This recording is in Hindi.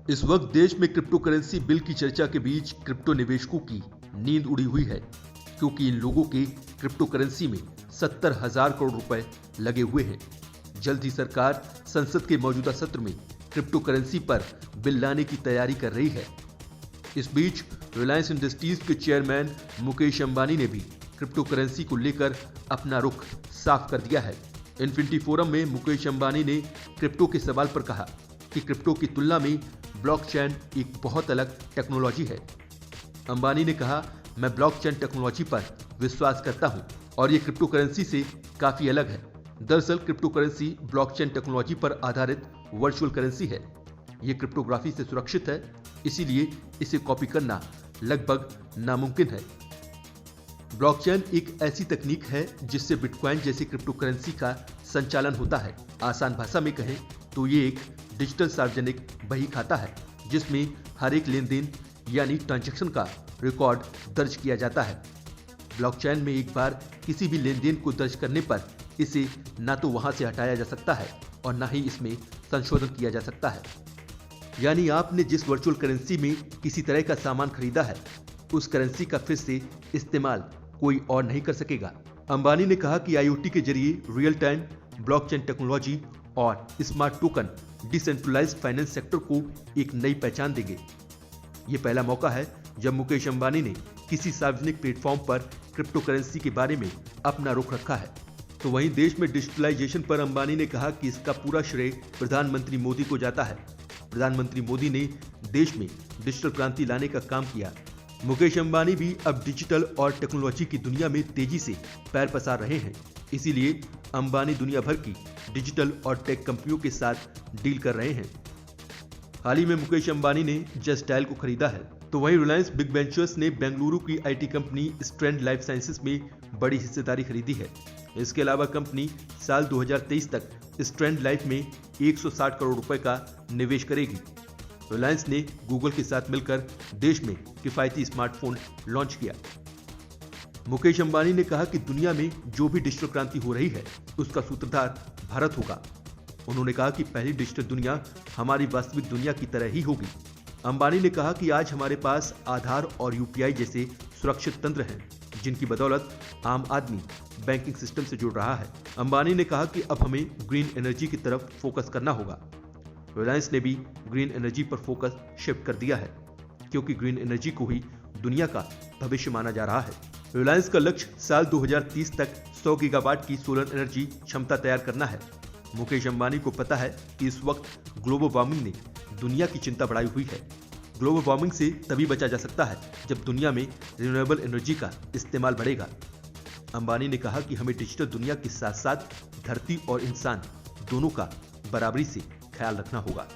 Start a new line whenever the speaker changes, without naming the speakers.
इस वक्त देश में क्रिप्टो करेंसी बिल की चर्चा के बीच क्रिप्टो निवेशकों की नींद उड़ी हुई है, क्योंकि इन लोगों के क्रिप्टो करेंसी में 70,000 करोड़ रुपए लगे हुए हैं। जल्द ही सरकार संसद के मौजूदा सत्र में क्रिप्टो करेंसी पर बिल लाने की तैयारी कर रही है। इस बीच रिलायंस इंडस्ट्रीज के चेयरमैन मुकेश अंबानी ने भी क्रिप्टो करेंसी को लेकर अपना रुख साफ कर दिया है। इन्फिनिटी फोरम में मुकेश अंबानी ने क्रिप्टो के सवाल पर कहा कि क्रिप्टो की तुलना में ब्लॉकचेन एक बहुत अलग टेक्नोलॉजी है। अंबानी ने कहा, मैं ब्लॉकचेन टेक्नोलॉजी पर विश्वास करता हूं और ये क्रिप्टो करेंसी से काफी अलग है। दरअसल क्रिप्टो करेंसी ब्लॉकचेन टेक्नोलॉजी पर आधारित वर्चुअल करेंसी है। ये क्रिप्टोग्राफी से सुरक्षित है, इसीलिए इसे कॉपी करना लगभग नामुमकिन है। ब्लॉकचेन एक ऐसी तकनीक है जिससे बिटकॉइन जैसी क्रिप्टो करेंसी का संचालन होता है। आसान भाषा में कहें तो ये एक डिजिटल सार्वजनिक बही खाता है, जिसमें हर एक लेन देन यानी ट्रांजैक्शन का रिकॉर्ड दर्ज किया जाता है। ब्लॉकचेन में एक बार किसी भी लेन देन को दर्ज करने पर इसे ना तो वहां से हटाया जा सकता है और ना ही इसमें संशोधन किया जा सकता है। यानी आपने जिस वर्चुअल करेंसी में किसी तरह का सामान खरीदा है, उस करेंसी का फिर से इस्तेमाल कोई और नहीं कर सकेगा। अंबानी ने कहा कि आईओटी के जरिए रियल टाइम ब्लॉकचेन टेक्नोलॉजी और smart token decentralised finance sector को एक नई पहचान देंगे। ये पहला मौका है जब मुकेश अंबानी ने किसी सार्वजनिक प्लेटफॉर्म पर क्रिप्टो करेंसी के बारे में अपना रुख रखा है। तो वहीं देश में डिजिटलाइजेशन पर अंबानी ने कहा कि इसका पूरा श्रेय प्रधानमंत्री मोदी को जाता है। प्रधानमंत्री मोदी ने देश में डिजिटल क्रांति लाने का काम किया। मुकेश अंबानी भी अब डिजिटल और टेक्नोलॉजी की दुनिया में तेजी से पैर पसार रहे हैं, इसीलिए अंबानी दुनिया भर की डिजिटल और टेक कंपनियों के साथ डील कर रहे हैं। हाल ही में मुकेश अंबानी ने जस्ट डायल को खरीदा है। तो वहीं रिलायंस बिग वेंचर्स ने बेंगलुरु की IT company strand life sciences में बड़ी हिस्सेदारी खरीदी है। इसके अलावा कंपनी साल 2023 तक स्ट्रैंड लाइफ में 160 करोड़ रुपए का निवेश करेगी। रिलायंस ने गूगल के साथ मिलकर देश में किफायती स्मार्टफोन लॉन्च किया। मुकेश अंबानी ने कहा कि दुनिया में जो भी डिजिटल क्रांति हो रही है, उसका सूत्रधार भारत होगा। उन्होंने कहा कि पहली डिजिटल दुनिया हमारी वास्तविक दुनिया की तरह ही होगी। अंबानी ने कहा कि आज हमारे पास आधार और यूपीआई जैसे सुरक्षित तंत्र हैं, जिनकी बदौलत आम आदमी बैंकिंग सिस्टम से जुड़ रहा है। अंबानी ने कहा कि अब हमें ग्रीन एनर्जी की तरफ फोकस करना होगा। रिलायंस ने भी ग्रीन एनर्जी पर फोकस शिफ्ट कर दिया है, क्योंकि ग्रीन एनर्जी को ही दुनिया का भविष्य माना जा रहा है। रिलायंस का लक्ष्य साल 2030 तक 100 गीगावाट की सोलर एनर्जी क्षमता तैयार करना है। मुकेश अंबानी को पता है कि इस वक्त ग्लोबल वार्मिंग ने दुनिया की चिंता बढ़ाई हुई है। ग्लोबल वार्मिंग से तभी बचा जा सकता है जब दुनिया में रिन्यूएबल एनर्जी का इस्तेमाल बढ़ेगा। अंबानी ने कहा कि हमें डिजिटल दुनिया के साथ साथ धरती और इंसान दोनों का बराबरी से ख्याल रखना होगा।